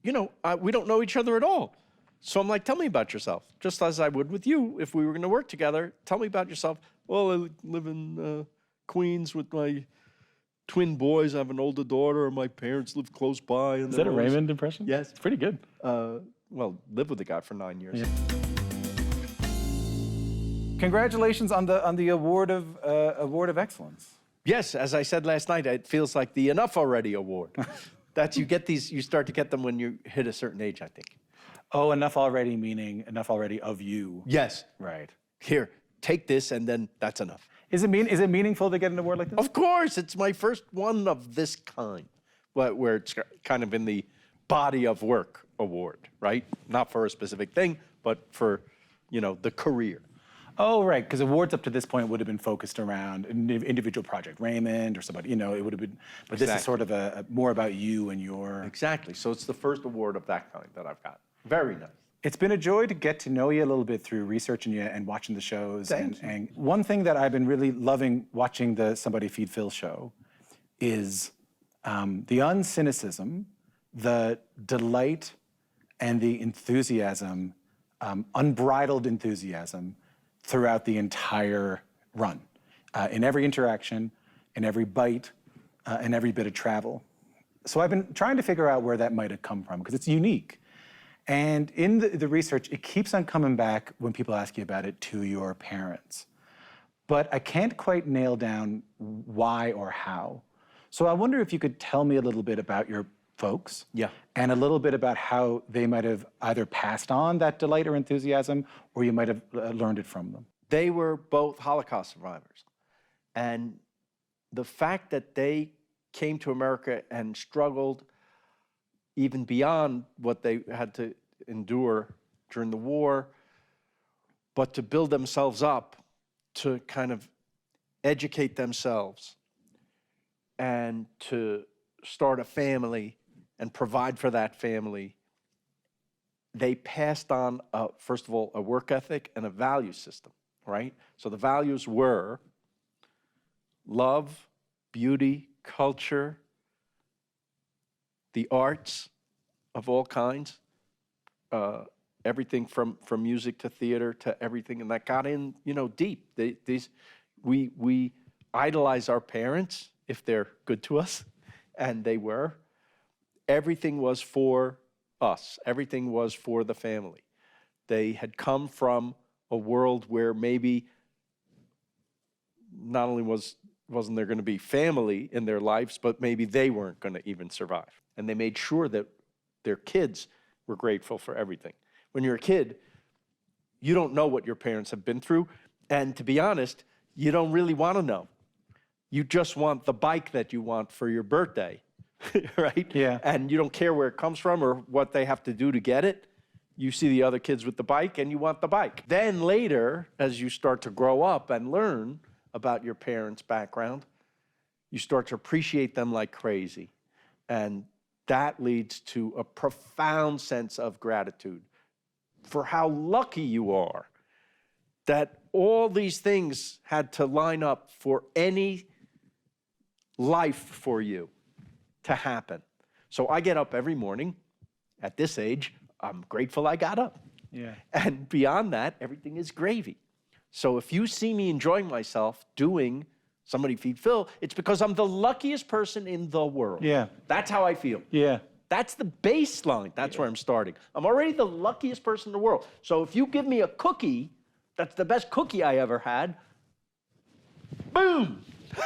we don't know each other at all. So I'm like, tell me about yourself, just as I would with you if we were going to work together. Tell me about yourself. Well, I live in Queens with my twin boys. I have an older daughter, and my parents live close by. And is that a Raymond impression? Yes. It's pretty good. Well, lived with the guy for 9 years. Yeah. Congratulations on the award of excellence. Yes, as I said last night, it feels like the Enough Already award. You start to get them when you hit a certain age, I think. Oh, enough already, meaning enough already of you. Yes. Right. Here, take this, and then that's enough. Is it meaningful to get an award like this? Of course, it's my first one of this kind, where it's kind of in the body of work award, right? Not for a specific thing, but for, the career. Oh, right, because awards up to this point would have been focused around an individual project, Raymond or somebody, it would have been, but This is sort of more about you and your... Exactly, so it's the first award of that kind that I've got. Very nice. It's been a joy to get to know you a little bit through researching you and watching the shows. And one thing that I've been really loving watching the Somebody Feed Phil show is the uncynicism, the delight, and the enthusiasm, unbridled enthusiasm throughout the entire run, in every interaction, in every bite, in every bit of travel. So I've been trying to figure out where that might have come from, because it's unique. And in the research, it keeps on coming back when people ask you about it to your parents. But I can't quite nail down why or how. So I wonder if you could tell me a little bit about your folks. Yeah. And a little bit about how they might have either passed on that delight or enthusiasm, or you might have learned it from them. They were both Holocaust survivors. And the fact that they came to America and struggled even beyond what they had to endure during the war, but to build themselves up, to kind of educate themselves, and to start a family and provide for that family. They passed on, first of all, a work ethic and a value system, right? So the values were love, beauty, culture, the arts of all kinds, everything from music to theater to everything, and that got in, deep. We idolize our parents if they're good to us, and they were. Everything was for us. Everything was for the family. They had come from a world where maybe not only wasn't there going to be family in their lives, but maybe they weren't going to even survive. And they made sure that their kids were grateful for everything. When you're a kid, you don't know what your parents have been through, and to be honest, you don't really want to know. You just want the bike that you want for your birthday, right? Yeah. And you don't care where it comes from or what they have to do to get it. You see the other kids with the bike, and you want the bike. Then later, as you start to grow up and learn about your parents' background, you start to appreciate them like crazy. And that leads to a profound sense of gratitude for how lucky you are that all these things had to line up for any life for you to happen. So I get up every morning. At this age, I'm grateful I got up. Yeah. And beyond that, everything is gravy. So if you see me enjoying myself doing Somebody Feed Phil, it's because I'm the luckiest person in the world. Yeah. That's how I feel. Yeah. That's the baseline. That's where I'm starting. I'm already the luckiest person in the world. So if you give me a cookie, that's the best cookie I ever had, boom,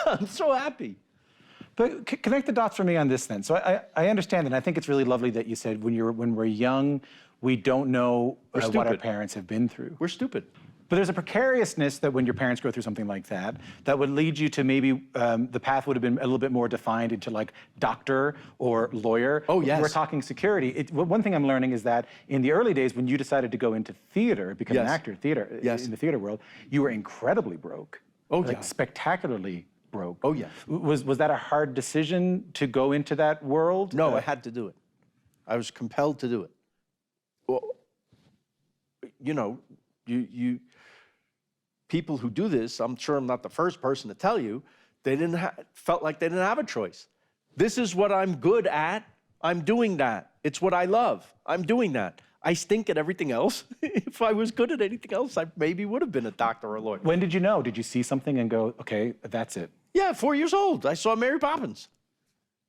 I'm so happy. But connect the dots for me on this then. So I understand, and I think it's really lovely that you said when we're young, we don't know what our parents have been through. We're stupid. But there's a precariousness that when your parents go through something like that, that would lead you to maybe the path would have been a little bit more defined into like doctor or lawyer. Oh, yes. We're talking security. One thing I'm learning is that in the early days when you decided to go into theater, become an actor in the theater world, you were incredibly broke. Oh, like yeah. Spectacularly broke. Oh, yeah. Was that a hard decision to go into that world? No, I had to do it. I was compelled to do it. Well, people who do this, I'm sure I'm not the first person to tell you, they felt like they didn't have a choice. This is what I'm good at. I'm doing that. It's what I love. I'm doing that. I stink at everything else. If I was good at anything else, I maybe would have been a doctor or a lawyer. When did you know? Did you see something and go, okay, that's it? Yeah, 4 years old. I saw Mary Poppins.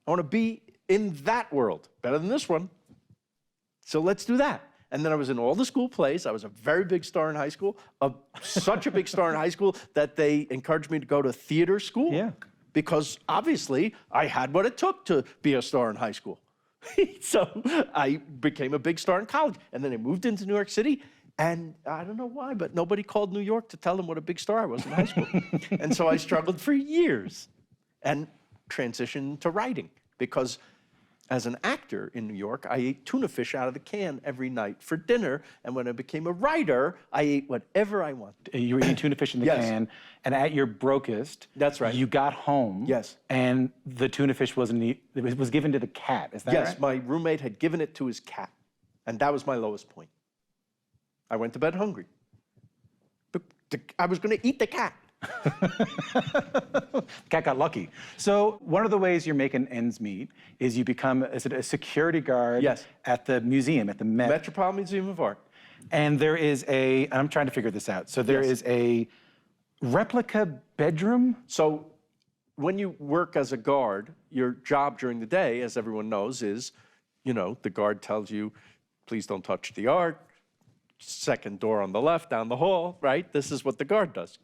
I want to be in that world. Better than this one. So let's do that. And then I was in all the school plays. I was a very big star in high school. Such a big star in high school that they encouraged me to go to theater school. Yeah. Because obviously I had what it took to be a star in high school. So I became a big star in college. And then I moved into New York City. And I don't know why, but nobody called New York to tell them what a big star I was in high school. And so I struggled for years and transitioned to writing. Because as an actor in New York, I ate tuna fish out of the can every night for dinner. And when I became a writer, I ate whatever I wanted. You were eating tuna fish in the Yes. can, and at your brokest, That's right. you got home. Yes. And the tuna fish it was given to the cat. Is that Yes, right? my roommate had given it to his cat. And that was my lowest point. I went to bed hungry. I was going to eat the cat. The cat got lucky. So one of the ways you're making ends meet is you become a security guard Yes. at the museum, at the Metropolitan Museum of Art. And there is I'm trying to figure this out. So there Yes. is a replica bedroom? So when you work as a guard, your job during the day, as everyone knows, is, the guard tells you, please don't touch the art. Second door on the left, down the hall, right? This is what the guard does.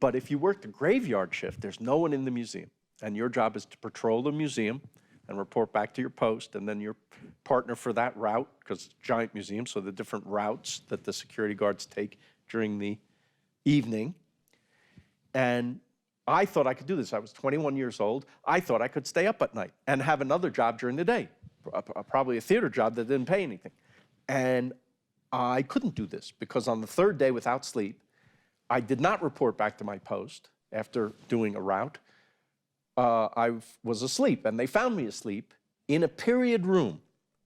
But if you work the graveyard shift, there's no one in the museum. And your job is to patrol the museum and report back to your post. And then your partner for that route, because it's a giant museum, so the different routes that the security guards take during the evening. And I thought I could do this. I was 21 years old. I thought I could stay up at night and have another job during the day, probably a theater job that didn't pay anything. And I couldn't do this because on the third day without sleep, I did not report back to my post after doing a route. I was asleep, and they found me asleep in a period room,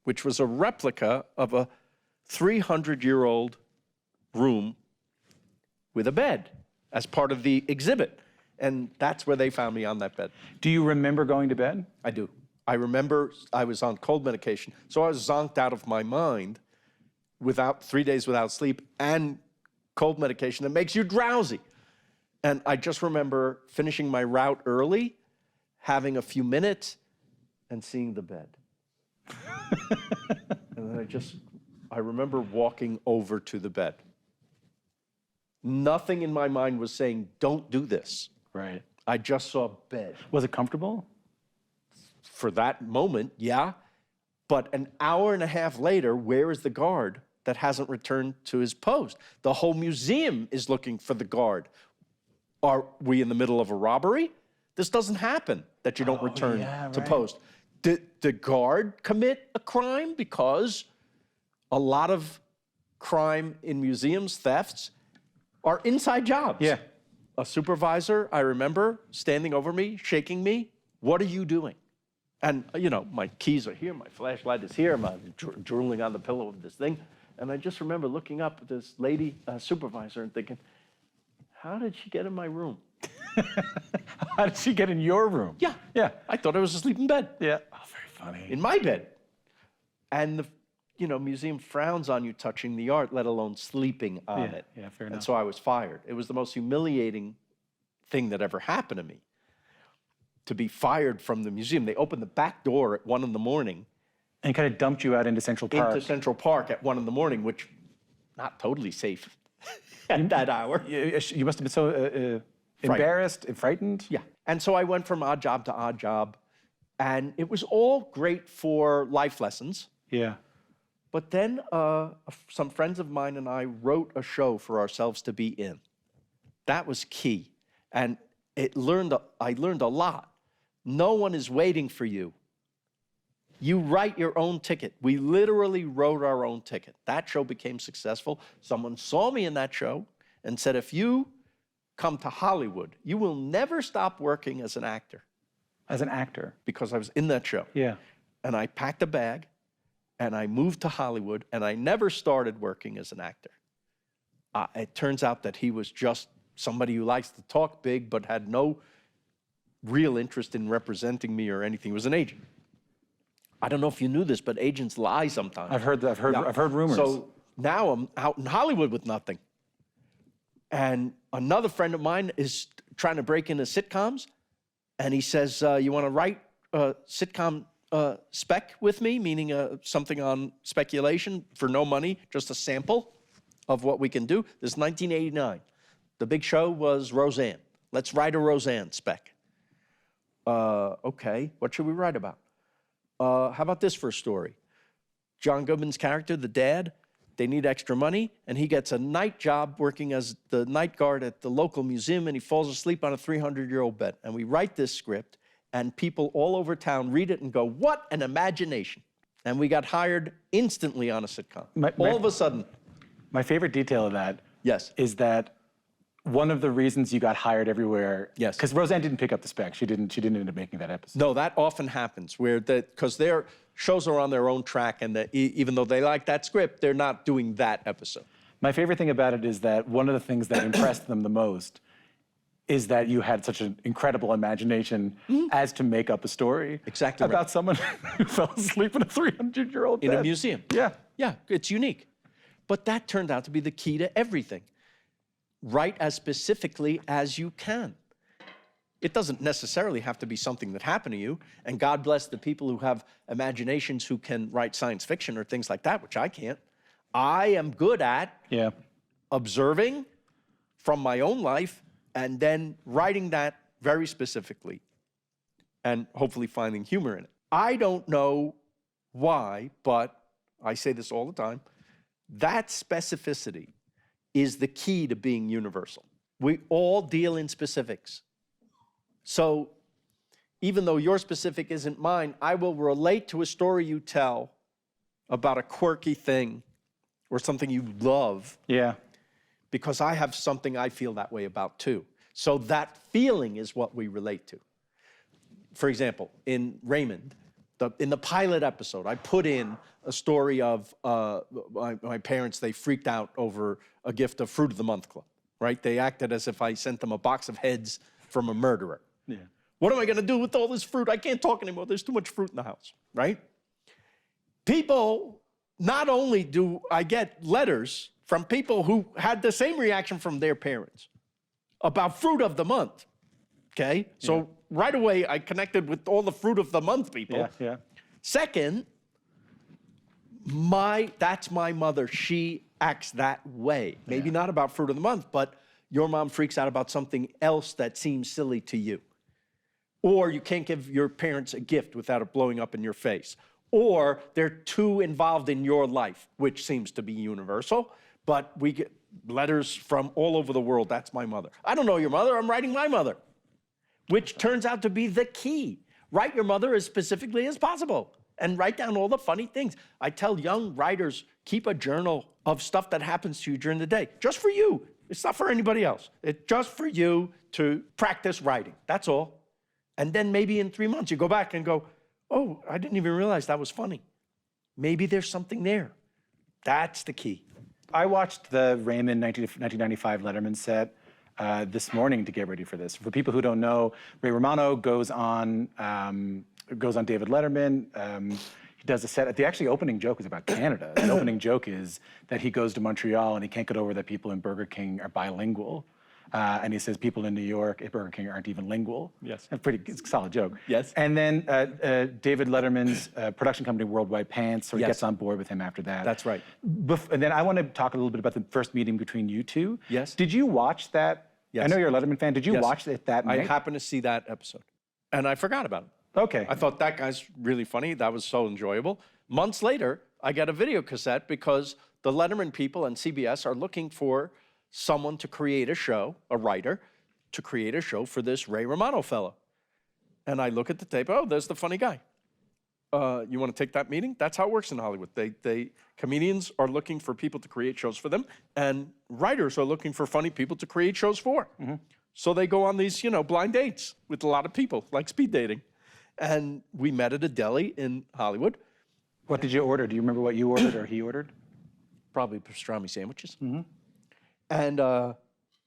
which was a replica of a 300-year-old room with a bed as part of the exhibit. And that's where they found me, on that bed. Do you remember going to bed? I do. I remember I was on cold medication, so I was zonked out of my mind 3 days without sleep and cold medication that makes you drowsy. And I just remember finishing my route early, having a few minutes, and seeing the bed. And then I remember walking over to the bed. Nothing in my mind was saying, don't do this. Right. I just saw a bed. Was it comfortable? For that moment, yeah. But an hour and a half later, where is the guard that hasn't returned to his post? The whole museum is looking for the guard. Are we in the middle of a robbery? This doesn't happen, that you don't return to post. Did the guard commit a crime? Because a lot of crime in museums, thefts, are inside jobs. Yeah. A supervisor, I remember, standing over me, shaking me. What are you doing? And, my keys are here, my flashlight is here, I'm drooling on the pillow of this thing. And I just remember looking up at this lady supervisor and thinking, how did she get in my room? How did she get in your room? Yeah. Yeah. I thought I was asleep in bed. Yeah. Oh, very funny. In my bed. And the museum frowns on you touching the art, let alone sleeping on it. Yeah, fair enough. And so I was fired. It was the most humiliating thing that ever happened to me, to be fired from the museum. They opened the back door at 1 a.m. And kind of dumped you out into Central Park. Into Central Park at 1 a.m, which not totally safe at that hour. You must have been so embarrassed and frightened. Yeah. And so I went from odd job to odd job, and it was all great for life lessons. Yeah. But then some friends of mine and I wrote a show for ourselves to be in. That was key. And I learned a lot. No one is waiting for you. You write your own ticket. We literally wrote our own ticket. That show became successful. Someone saw me in that show and said, if you come to Hollywood, you will never stop working as an actor. As an actor? Because I was in that show. Yeah. And I packed a bag, and I moved to Hollywood, and I never started working as an actor. It turns out that he was just somebody who likes to talk big, but had no real interest in representing me or anything. He was an agent. I don't know if you knew this, but agents lie sometimes. I've heard rumors. So now I'm out in Hollywood with nothing. And another friend of mine is trying to break into sitcoms. And he says, you want to write a sitcom spec with me, meaning something on speculation for no money, just a sample of what we can do. This is 1989. The big show was Roseanne. Let's write a Roseanne spec. Okay, what should we write about? How about this for a story? John Goodman's character, the dad, they need extra money, and he gets a night job working as the night guard at the local museum, and he falls asleep on a 300-year-old bed. And we write this script, and people all over town read it and go, what an imagination. And we got hired instantly on a sitcom. All of a sudden. My favorite detail of that is that one of the reasons you got hired everywhere, because Roseanne didn't pick up the spec. She didn't end up making that episode. No, that often happens, because their shows are on their own track, and even though they like that script, they're not doing that episode. My favorite thing about it is that one of the things that impressed them the most is that you had such an incredible imagination as to make up a story about someone who fell asleep in a 300-year-old bed. In a museum. Yeah. Yeah, it's unique. But that turned out to be the key to everything. Write as specifically as you can. It doesn't necessarily have to be something that happened to you, and God bless the people who have imaginations who can write science fiction or things like that, which I can't. I am good at observing from my own life and then writing that very specifically and hopefully finding humor in it. I don't know why, but I say this all the time, that specificity is the key to being universal. We all deal in specifics. So even though your specific isn't mine, I will relate to a story you tell about a quirky thing or something you love. Yeah. Because I have something I feel that way about too. So that feeling is what we relate to. For example, in Raymond, in the pilot episode, I put in a story of my parents, they freaked out over a gift of Fruit of the Month Club, right? They acted as if I sent them a box of heads from a murderer. Yeah. What am I gonna do with all this fruit? I can't talk anymore, there's too much fruit in the house, right? People, not only do I get letters from people who had the same reaction from their parents about Fruit of the Month, okay? So right away, I connected with all the Fruit of the Month people. Yeah. Second, that's my mother. She acts that way. Maybe not about Fruit of the Month, but your mom freaks out about something else that seems silly to you. Or you can't give your parents a gift without it blowing up in your face. Or they're too involved in your life, which seems to be universal, but we get letters from all over the world. That's my mother. I don't know your mother, I'm writing my mother, which turns out to be the key. Write your mother as specifically as possible and write down all the funny things. I tell young writers, keep a journal of stuff that happens to you during the day, just for you. It's not for anybody else. It's just for you to practice writing, that's all. And then maybe in 3 months you go back and go, oh, I didn't even realize that was funny. Maybe there's something there. That's the key. I watched the Raymond 1995 Letterman set this morning to get ready for this. For people who don't know, Ray Romano goes on David Letterman. He does a set. The actually opening joke is about Canada. The opening joke is that he goes to Montreal and he can't get over that people in Burger King are bilingual. And he says people in New York at Burger King aren't even lingual. Yes. It's a solid joke. Yes. And then David Letterman's production company, Worldwide Pants, so he gets on board with him after that. That's right. And then I want to talk a little bit about the first meeting between you two. Yes. Did you watch that? Yes. I know you're a Letterman fan. Did you watch it that night? I happened to see that episode, and I forgot about it. Okay. I thought that guy's really funny. That was so enjoyable. Months later, I got a video cassette because the Letterman people and CBS are looking for someone to create a show, a writer, to create a show for this Ray Romano fellow. And I look at the tape, oh, there's the funny guy. You want to take that meeting? That's how it works in Hollywood. Comedians are looking for people to create shows for them, and writers are looking for funny people to create shows for. Mm-hmm. So they go on these, blind dates with a lot of people, like speed dating. And we met at a deli in Hollywood. What did you order? Do you remember what you ordered or he ordered? Probably pastrami sandwiches. Mm-hmm. And,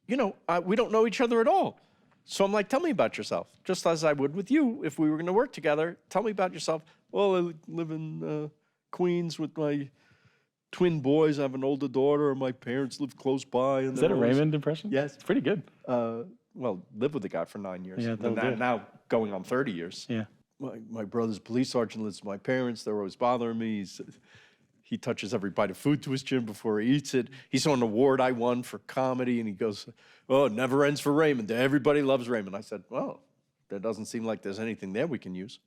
we don't know each other at all. So I'm like, tell me about yourself. Just as I would with you if we were going to work together. Tell me about yourself. well, I live in Queens with my twin boys. I have an older daughter. My parents live close by. And Is that a Raymond impression? Yes. It's pretty good. Well, lived with the guy for 9 years. Yeah, that'll do it. Now going on 30 years. Yeah. My brother's police sergeant lives with my parents. They're always bothering me. He touches every bite of food to his chin before he eats it. He saw an award I won for comedy, and he goes, "Oh, it never ends for Raymond. Everybody loves Raymond." I said, "Well, there doesn't seem like there's anything there we can use."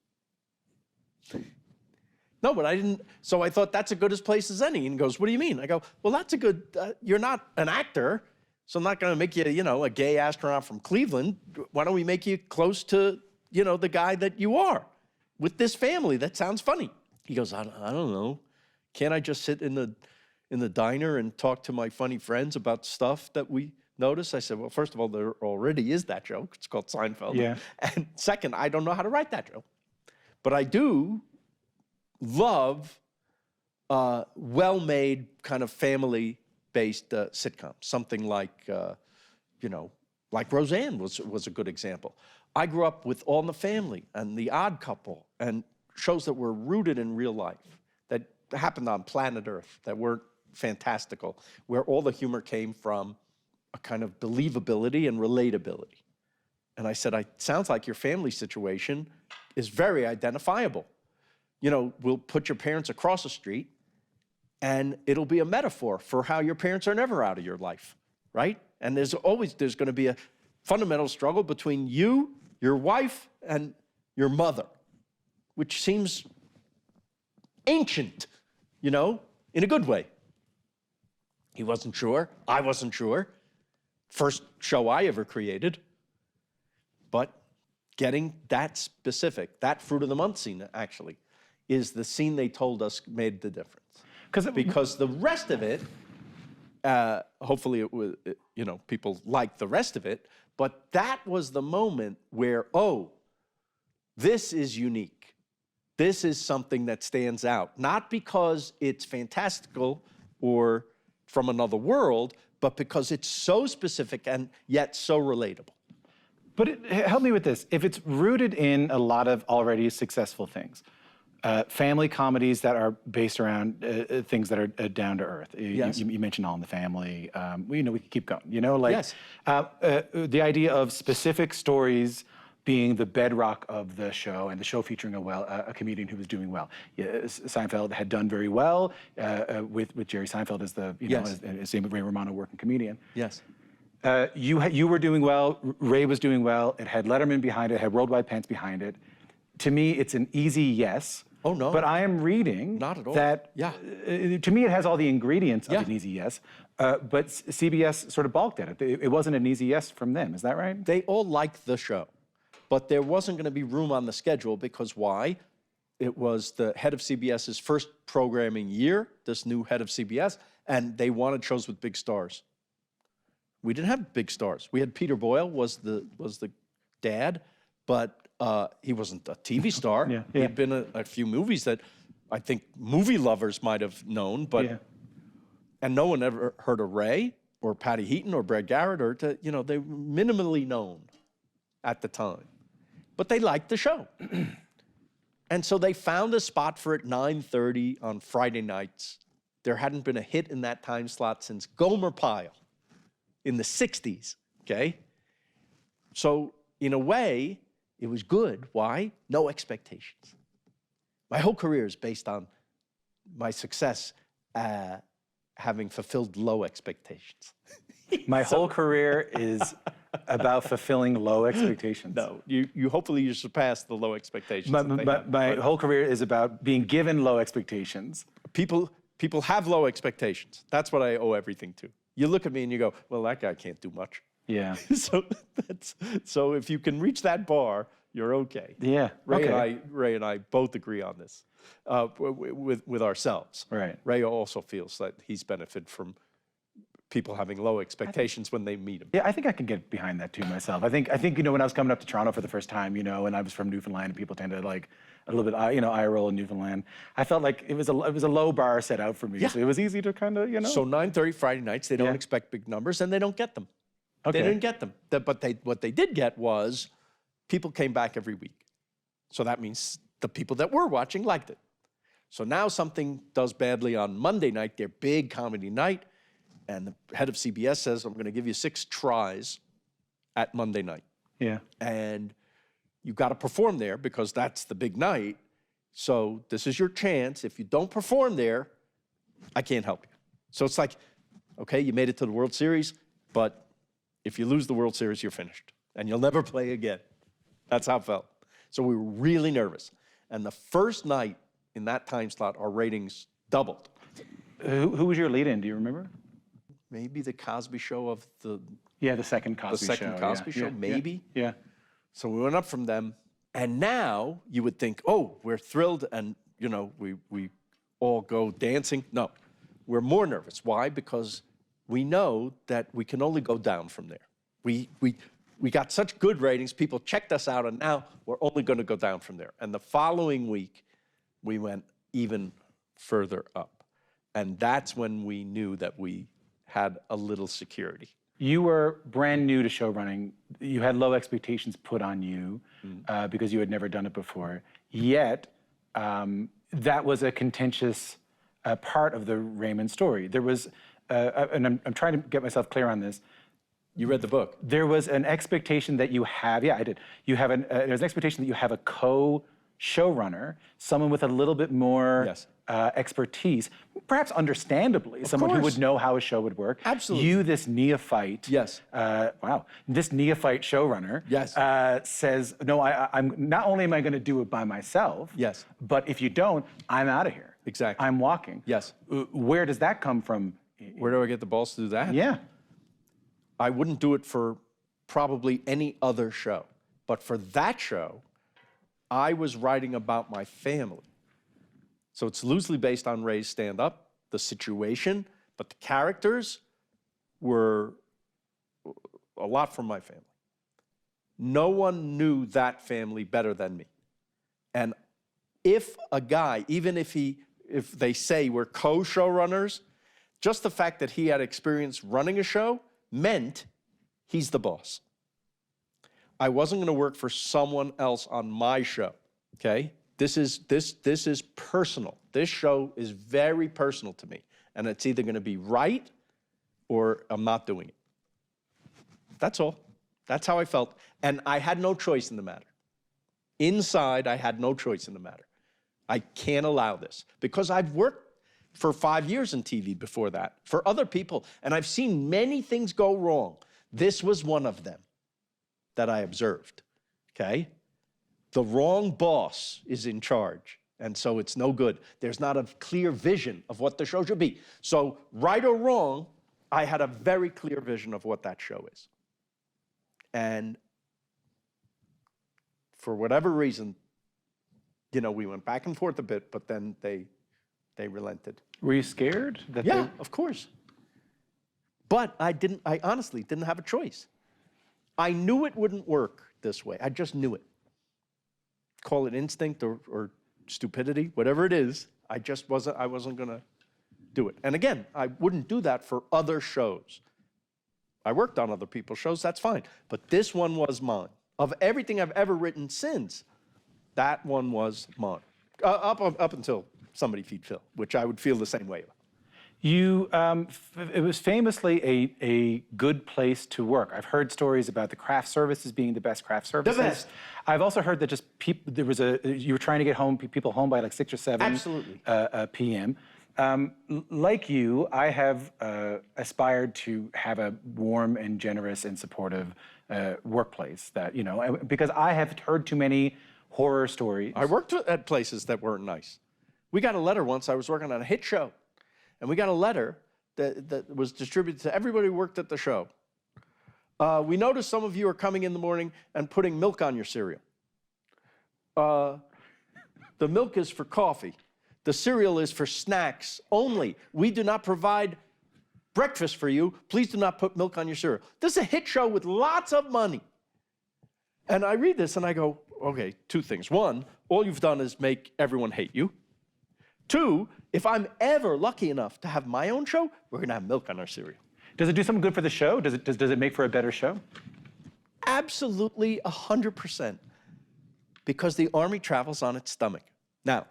No, but I didn't. So I thought that's as good a place as any. And he goes, "What do you mean?" I go, "Well, that's a good. You're not an actor, so I'm not going to make you, a gay astronaut from Cleveland. Why don't we make you close to, the guy that you are, with this family? That sounds funny." He goes, I don't know. Can't I just sit in the diner and talk to my funny friends about stuff that we notice? I said, well, first of all, there already is that joke. It's called Seinfeld. Yeah. And second, I don't know how to write that joke. But I do love well-made kind of family-based sitcoms. Something like, like Roseanne was a good example. I grew up with All in the Family and The Odd Couple and shows that were rooted in real life, that happened on planet Earth, that weren't fantastical, where all the humor came from a kind of believability and relatability. And I said, it sounds like your family situation is very identifiable. We'll put your parents across the street, and it'll be a metaphor for how your parents are never out of your life, right? And there's going to be a fundamental struggle between you, your wife, and your mother, which seems ancient, in a good way. He wasn't sure. I wasn't sure. First show I ever created. But getting that specific, that fruit of the month scene, actually, is the scene they told us made the difference. Because the rest of it, hopefully it was, people liked the rest of it, but that was the moment where, this is unique. This is something that stands out, not because it's fantastical or from another world, but because it's so specific and yet so relatable. But help me with this. If it's rooted in a lot of already successful things, family comedies that are based around things that are down to earth. Yes. You mentioned All in the Family. We could keep going. Yes. The idea of specific stories being the bedrock of the show, and the show featuring a comedian who was doing well. Seinfeld had done very well with Jerry Seinfeld as the as Ray Romano working comedian. Yes. You were doing well. Ray was doing well. It had Letterman behind it. It had Worldwide Pants behind it. To me, it's an easy yes. Oh, no. But I am reading not at all. That to me, it has all the ingredients of an easy yes. But CBS sort of balked at it. It wasn't an easy yes from them. Is that right? They all liked the show, but there wasn't going to be room on the schedule because why? It was the head of CBS's first programming year, this new head of CBS, and they wanted shows with big stars. We didn't have big stars. We had Peter Boyle was the dad, but he wasn't a TV star. He had been in a few movies that I think movie lovers might have known, but and no one ever heard of Ray or Patty Heaton or Brad Garrett or they were minimally known at the time, but they liked the show, and so they found a spot for it 9:30 on Friday nights. There hadn't been a hit in that time slot since Gomer Pyle in the 60s. Okay, so in a way, it was good. Why? No expectations. My whole career is based on my success having fulfilled low expectations. My whole career is about fulfilling low expectations. No, you hopefully you surpass the low expectations. My whole career is about being given low expectations. People have low expectations. That's what I owe everything to. You look at me and you go, well, that guy can't do much. Yeah. So if you can reach that bar, you're okay. Yeah. Ray and I both agree on this with ourselves. Right. Ray also feels that he's benefited from people having low expectations when they meet him. Yeah, I think I can get behind that too myself. I think when I was coming up to Toronto for the first time, and I was from Newfoundland, and people tend to like a little bit, eye roll in Newfoundland. I felt like it was a low bar set out for me, so it was easy to kind of, So 9:30 Friday nights, they don't expect big numbers, and they don't get them. Okay. They didn't get them. But what they did get was people came back every week. So that means the people that were watching liked it. So now something does badly on Monday night, their big comedy night, and the head of CBS says, I'm going to give you 6 tries at Monday night. Yeah. And you've got to perform there because that's the big night. So this is your chance. If you don't perform there, I can't help you. So it's like, okay, you made it to the World Series, but if you lose the World Series, you're finished. And you'll never play again. That's how it felt. So we were really nervous. And the first night in that time slot, our ratings doubled. Who was your lead-in? Do you remember? Maybe the Cosby Show of the... Yeah, the second Cosby Show. The second Cosby Show, maybe. Yeah. So we went up from them. And now you would think, oh, we're thrilled and, you know, we all go dancing. No, we're more nervous. Why? Because we know that we can only go down from there. We got such good ratings, people checked us out, and now we're only going to go down from there. And the following week, we went even further up. And that's when we knew that we had a little security. You were brand new to show running. You had low expectations put on you because you had never done it before. Yet, that was a contentious part of the Raymond story. There was, and I'm trying to get myself clear on this. You read the book. There was an expectation that you have, yeah, I did. You have there's an expectation that you have a co-showrunner, someone with a little bit more Yes. Expertise, perhaps understandably, someone who would know how a show would work. Absolutely. You, this neophyte, Yes. This neophyte showrunner, Yes. Says, no, I'm not only am I going to do it by myself, Yes. but if you don't, I'm out of here. Exactly. I'm walking. Yes. Where does that come from? Where do I get the balls to do that? Yeah. I wouldn't do it for probably any other show. But for that show, I was writing about my family. So it's loosely based on Ray's stand-up, the situation, but the characters were a lot from my family. No one knew that family better than me. And if a guy, even if they say we're co-showrunners, just the fact that he had experience running a show meant he's the boss. I wasn't going to work for someone else on my show, okay? This is personal. This show is very personal to me, and it's either going to be right or I'm not doing it. That's all. That's how I felt, and I had no choice in the matter. Inside, I had no choice in the matter. I can't allow this because I've worked for 5 years in TV before that for other people, and I've seen many things go wrong. This was one of them that I observed, okay? The wrong boss is in charge, and so it's no good. There's not a clear vision of what the show should be. So right or wrong, I had a very clear vision of what that show is. And for whatever reason, you know, we went back and forth a bit, but then they relented. Were you scared? Yeah, of course. But I honestly didn't have a choice. I knew it wouldn't work this way. I just knew it. Call it instinct or stupidity, whatever it is. I wasn't going to do it. And again, I wouldn't do that for other shows. I worked on other people's shows, that's fine. But this one was mine. Of everything I've ever written since, that one was mine. Up until Somebody Feed Phil, which I would feel the same way about. You, it was famously a good place to work. I've heard stories about the craft services being the best craft services. The best. I've also heard that just you were trying to get people home by like 6 or 7 Absolutely. p.m. Like you, I have aspired to have a warm and generous and supportive workplace that, you know, because I have heard too many horror stories. I worked at places that weren't nice. We got a letter once, I was working on a hit show, and we got a letter that was distributed to everybody who worked at the show. We noticed some of you are coming in the morning and putting milk on your cereal. The milk is for coffee. The cereal is for snacks only. We do not provide breakfast for you. Please do not put milk on your cereal. This is a hit show with lots of money. And I read this and I go, okay, 2 things. 1, all you've done is make everyone hate you. 2, if I'm ever lucky enough to have my own show, we're going to have milk on our cereal. Does it do something good for the show? Does it make for a better show? Absolutely 100%. Because the army travels on its stomach. Now,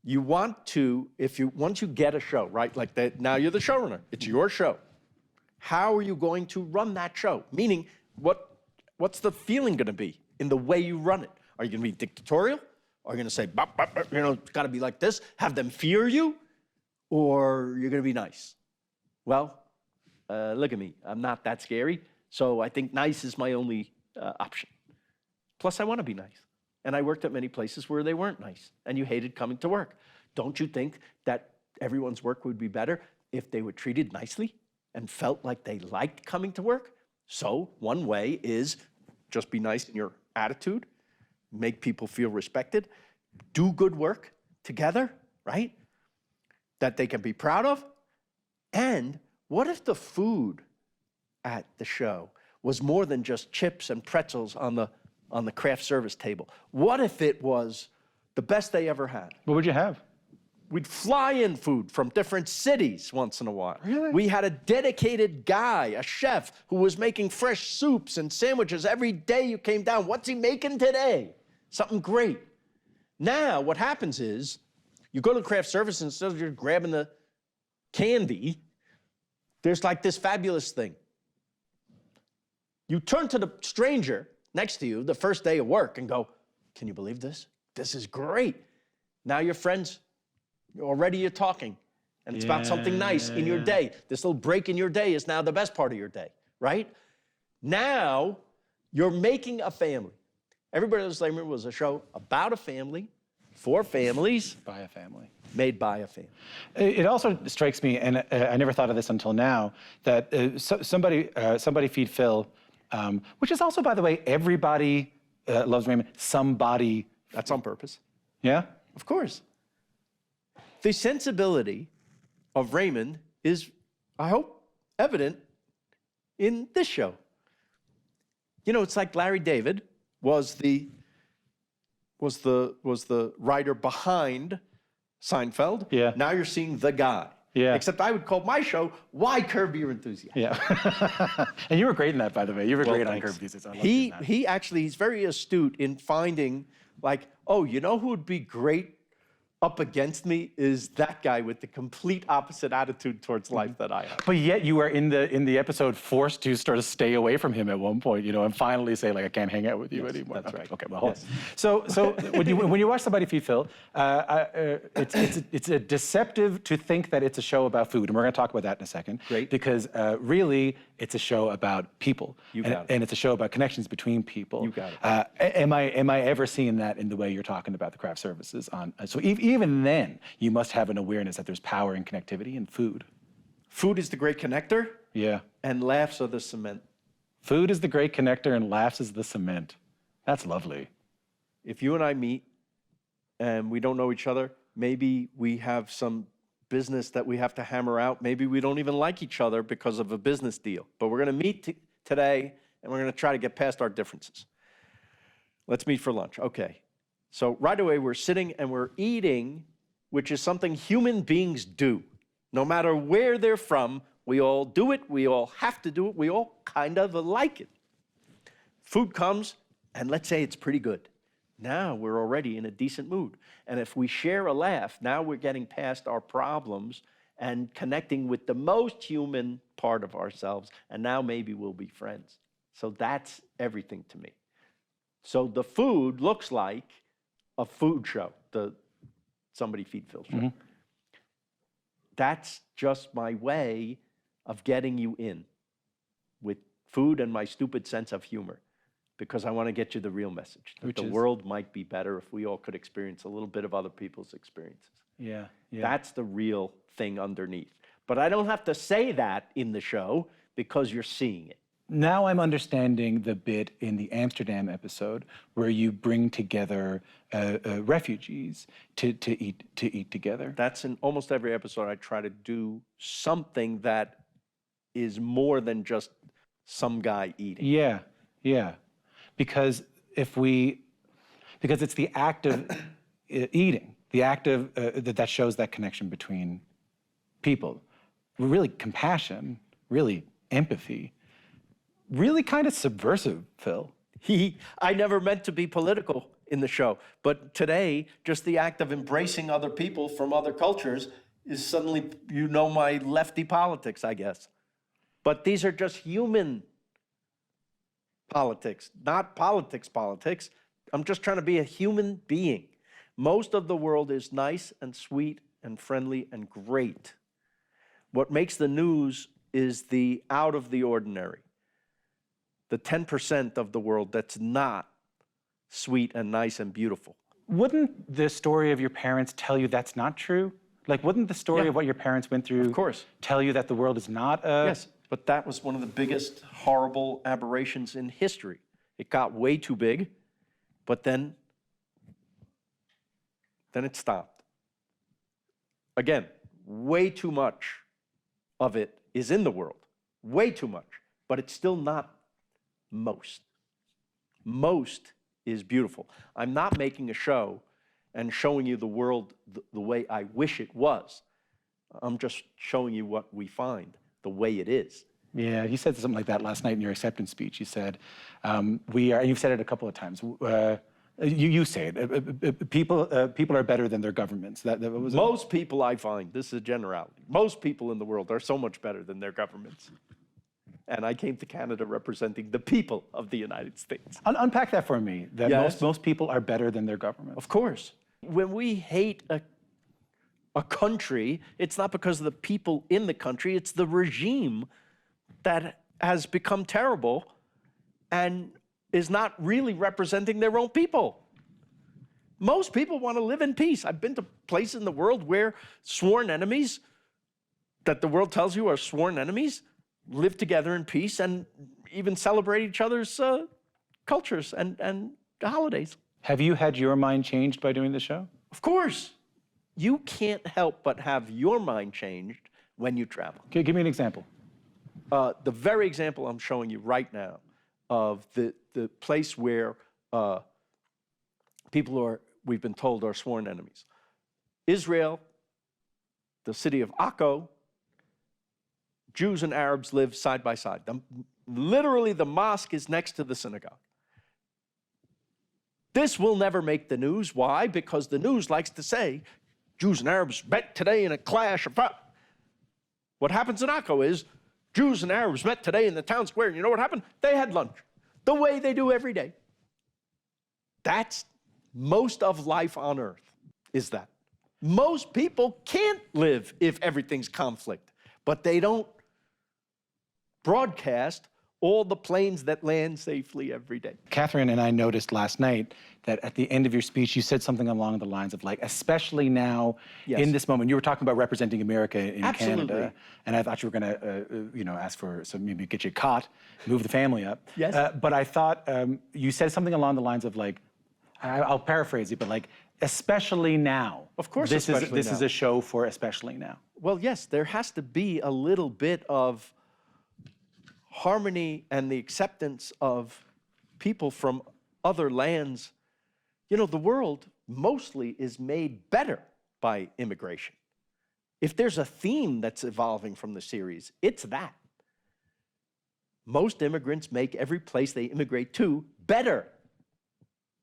you want to, once you get a show, right? Like that, now you're the showrunner. It's your show. How are you going to run that show? Meaning, what's the feeling going to be in the way you run it? Are you going to be dictatorial? Are you going to say, bop, bop, bop, it's got to be like this? Have them fear you? Or you're going to be nice? Well, look at me. I'm not that scary. So I think nice is my only option. Plus, I want to be nice. And I worked at many places where they weren't nice, and you hated coming to work. Don't you think that everyone's work would be better if they were treated nicely and felt like they liked coming to work? So one way is just be nice in your attitude, make people feel respected, do good work together, right? That they can be proud of. And what if the food at the show was more than just chips and pretzels on the craft service table? What if it was the best they ever had? What would you have? We'd fly in food from different cities once in a while. Really? We had a dedicated guy, a chef, who was making fresh soups and sandwiches every day you came down. What's he making today? Something great. Now, what happens is, you go to the craft service, and instead of just grabbing the candy, there's like this fabulous thing. You turn to the stranger next to you the first day of work and go, can you believe this? This is great. Now you're friends. Already you're talking. And it's about something nice in your day. This little break in your day is now the best part of your day, right? Now you're making a family. Everybody Loves Raymond was a show about a family, for families. By a family. Made by a family. It also strikes me, and I never thought of this until now, that somebody feed Phil, which is also, by the way, Everybody Loves Raymond, somebody. That's on purpose. Yeah? Of course. The sensibility of Raymond is, I hope, evident in this show. You know, it's like Larry David was the writer behind Seinfeld. Yeah. Now you're seeing the guy. Yeah. Except I would call my show, Why Curb Your Enthusiasm? Yeah. And you were great in that, by the way. You were great on thanks. Curb Your Enthusiasm. He's very astute in finding, like, oh, you know who would be great up against me is that guy with the complete opposite attitude towards life that I have. But yet you were in the episode forced to sort of stay away from him at one point, and finally say, like, I can't hang out with you anymore. That's right. Okay, well, Yes. So when you watch Somebody Feed Phil, it's a deceptive to think that it's a show about food, and we're going to talk about that in a second. Great. Because really, it's a show about people. You got it. And it's a show about connections between people. You got it. Am I ever seeing that in the way you're talking about the craft services on? So even then, you must have an awareness that there's power in connectivity and food. Food is the great connector. Yeah. And laughs are the cement. Food is the great connector and laughs is the cement. That's lovely. If you and I meet and we don't know each other, maybe we have some business that we have to hammer out. Maybe we don't even like each other because of a business deal. But we're going to meet today, and we're going to try to get past our differences. Let's meet for lunch. Okay. So right away, we're sitting and we're eating, which is something human beings do. No matter where they're from, we all do it. We all have to do it. We all kind of like it. Food comes, and let's say it's pretty good. Now we're already in a decent mood. And if we share a laugh, now we're getting past our problems and connecting with the most human part of ourselves. And now maybe we'll be friends. So that's everything to me. So the food looks like a food show, the Somebody Feed Phil show. Mm-hmm. That's just my way of getting you in with food and my stupid sense of humor, because I want to get you the real message, that the world might be better if we all could experience a little bit of other people's experiences. Yeah. That's the real thing underneath. But I don't have to say that in the show because you're seeing it. Now I'm understanding the bit in the Amsterdam episode where you bring together refugees to eat together. That's in almost every episode. I try to do something that is more than just some guy eating. Yeah. Because it's the act of eating, the act of that shows that connection between people. Really compassion, really empathy. Really kind of subversive, Phil. I never meant to be political in the show. But today, just the act of embracing other people from other cultures is suddenly, my lefty politics, I guess. But these are just human politics, not politics. I'm just trying to be a human being. Most of the world is nice and sweet and friendly and great. What makes the news is the out of the ordinary, the 10% of the world that's not sweet and nice and beautiful. Wouldn't the story of your parents tell you that's not true? Like, wouldn't the story of what your parents went through Of course. tell you that the world is not a... Yes, but that was one of the biggest horrible aberrations in history. It got way too big, but then it stopped. Again, way too much of it is in the world, way too much, but it's still not most. Most is beautiful. I'm not making a show and showing you the world the way I wish it was. I'm just showing you what we find, the way it is. Yeah, you said something like that last night in your acceptance speech. You said, we are, and you've said it a couple of times, you say it, people are better than their governments. That was Most people I find, this is a generality, most people in the world are so much better than their governments. And I came to Canada representing the people of the United States. Unpack that for me, that Yes. most people are better than their government. Of course. When we hate a country, it's not because of the people in the country, it's the regime that has become terrible and is not really representing their own people. Most people want to live in peace. I've been to places in the world where sworn enemies, that the world tells you are sworn enemies, live together in peace and even celebrate each other's cultures and holidays. Have you had your mind changed by doing the show? Of course. You can't help but have your mind changed when you travel. Okay, give me an example. The very example I'm showing you right now of the place where people we've been told, are sworn enemies. Israel, the city of Akko, Jews and Arabs live side by side. Literally, the mosque is next to the synagogue. This will never make the news. Why? Because the news likes to say, Jews and Arabs met today in a clash. What happens in Akko is, Jews and Arabs met today in the town square, and you know what happened? They had lunch, the way they do every day. That's most of life on earth, is that. Most people can't live if everything's conflict, but they don't broadcast all the planes that land safely every day. Catherine and I noticed last night that at the end of your speech, you said something along the lines of, like, especially now, in this moment. You were talking about representing America in Canada, and I thought you were going to, ask for maybe get you a cot, move the family up. Yes. But I thought you said something along the lines of, like, I'll paraphrase it, but like, especially now. Of course, this especially is a show for especially now. Well, yes, there has to be a little bit of harmony and the acceptance of people from other lands. You know, the world mostly is made better by immigration. If there's a theme that's evolving from the series, it's that. Most immigrants make every place they immigrate to better,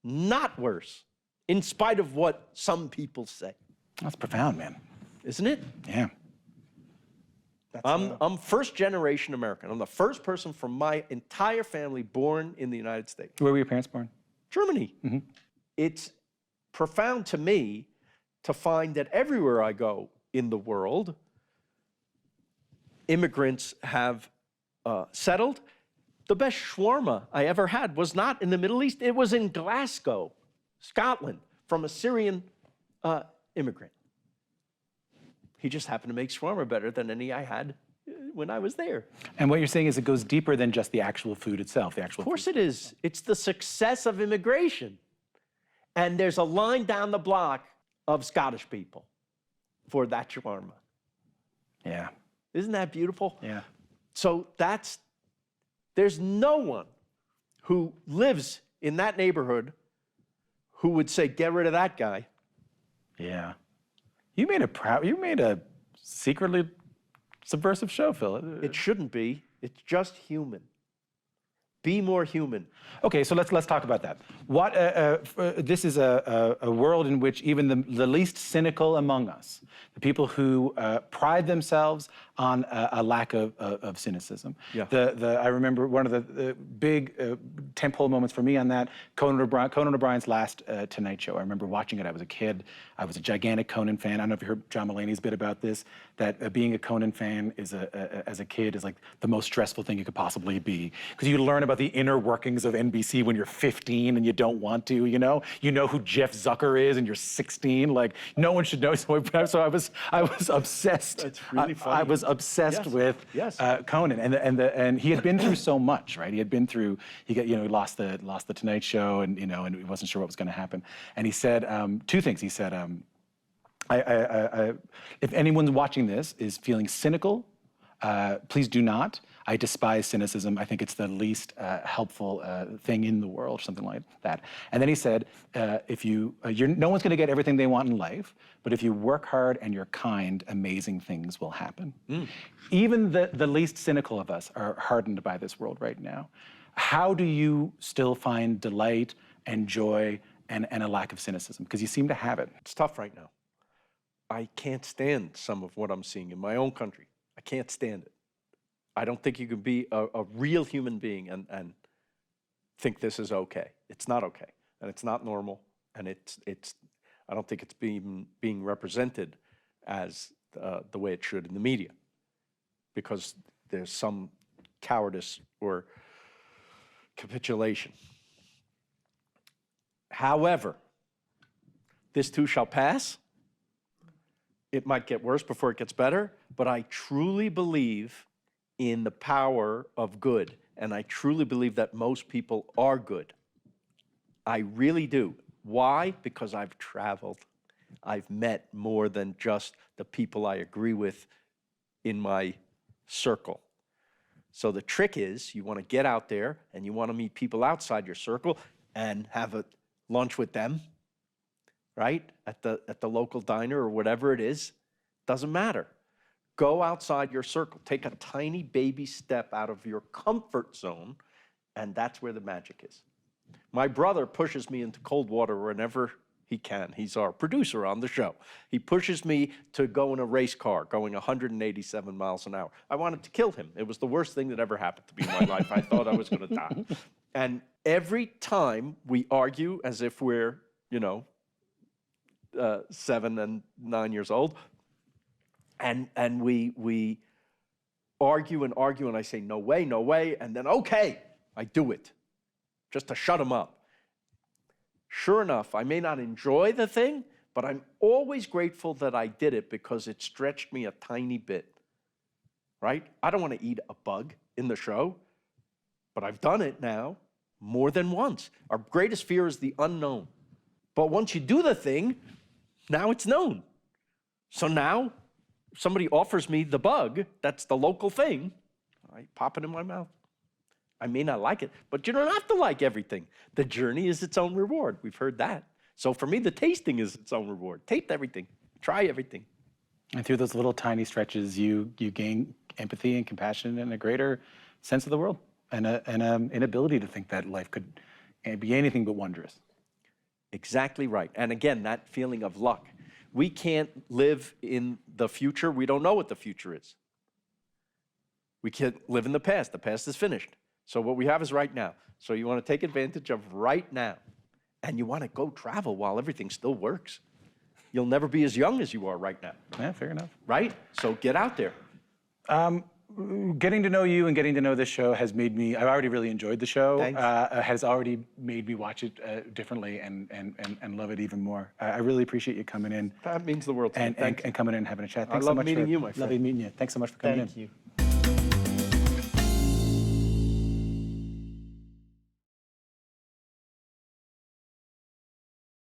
not worse, in spite of what some people say. That's profound, man. Isn't it? Yeah. I'm first generation American. I'm the first person from my entire family born in the United States. Where were your parents born? Germany. Mm-hmm. It's profound to me to find that everywhere I go in the world, immigrants have settled. The best shawarma I ever had was not in the Middle East. It was in Glasgow, Scotland, from a Syrian immigrant. He just happened to make shawarma better than any I had when I was there. And what you're saying is it goes deeper than just the actual food itself, the actual Of course it is. It's the success of immigration. And there's a line down the block of Scottish people for that shawarma. Yeah. Isn't that beautiful? Yeah. So there's no one who lives in that neighborhood who would say, get rid of that guy. Yeah. You made a secretly subversive show, Phil. It shouldn't be. It's just human. Be more human. Okay, so let's talk about that. What this is a world in which even the least cynical among us, the people who pride themselves on a lack of cynicism. Yeah. I remember one of the big tentpole moments for me on that, Conan O'Brien's last Tonight Show. I remember watching it. I was a kid. I was a gigantic Conan fan. I don't know if you heard John Mulaney's bit about this, that being a Conan fan is as a kid is like the most stressful thing you could possibly be, because you learn about the inner workings of NBC when you're 15 and you don't want to, you know who Jeff Zucker is and you're 16, like no one should know. So I was obsessed. That's really funny. I was obsessed with Conan, and he had been through so much, right? He had been through, he lost the Tonight Show, and and he wasn't sure what was going to happen. And he said two things. He said, if anyone watching this is feeling cynical, please do not. I despise cynicism. I think it's the least helpful thing in the world, something like that. And then he said, if no one's going to get everything they want in life, but if you work hard and you're kind, amazing things will happen. Even the least cynical of us are hardened by this world right now. How do you still find delight and joy and a lack of cynicism? Because you seem to have it. It's tough right now. I can't stand some of what I'm seeing in my own country. I can't stand it. I don't think you can be a real human being and think this is okay. It's not okay, and it's not normal, and I don't think it's being represented as the way it should in the media, because there's some cowardice or capitulation. However, this too shall pass. It might get worse before it gets better, but I truly believe in the power of good, and I truly believe that most people are good. I really do. Why? Because I've traveled. I've met more than just the people I agree with in my circle. So the trick is, you want to get out there and you want to meet people outside your circle and have a lunch with them, right? At the local diner or whatever it is. Doesn't matter. Go outside your circle. Take a tiny baby step out of your comfort zone, and that's where the magic is. My brother pushes me into cold water whenever he can. He's our producer on the show. He pushes me to go in a race car going 187 miles an hour. I wanted to kill him. It was the worst thing that ever happened to me in my life. I thought I was going to die. And every time we argue as if we're, 7 and 9 years old, and we argue, and I say, no way, and then, okay, I do it, just to shut him up. Sure enough, I may not enjoy the thing, but I'm always grateful that I did it because it stretched me a tiny bit, right? I don't want to eat a bug in the show, but I've done it now more than once. Our greatest fear is the unknown. But once you do the thing, now it's known. So now, somebody offers me the bug, that's the local thing, I pop it in my mouth. I may not like it, but you don't have to like everything. The journey is its own reward. We've heard that. So for me, the tasting is its own reward. Taste everything. Try everything. And through those little tiny stretches, you gain empathy and compassion and a greater sense of the world and an ability to think that life could be anything but wondrous. Exactly right. And again, that feeling of luck. We can't live in the future. We don't know what the future is. We can't live in the past. The past is finished. So what we have is right now. So you want to take advantage of right now. And you want to go travel while everything still works. You'll never be as young as you are right now. Yeah, fair enough. Right? So get out there. Getting to know you and getting to know this show has made me, I've already really enjoyed the show. Thanks. Has already made me watch it differently and love it even more. I really appreciate you coming in. That means the world to me. And coming in and having a chat. Thanks I love so much meeting you, my friend. Lovely meeting you. Thanks so much for coming in. Thank you.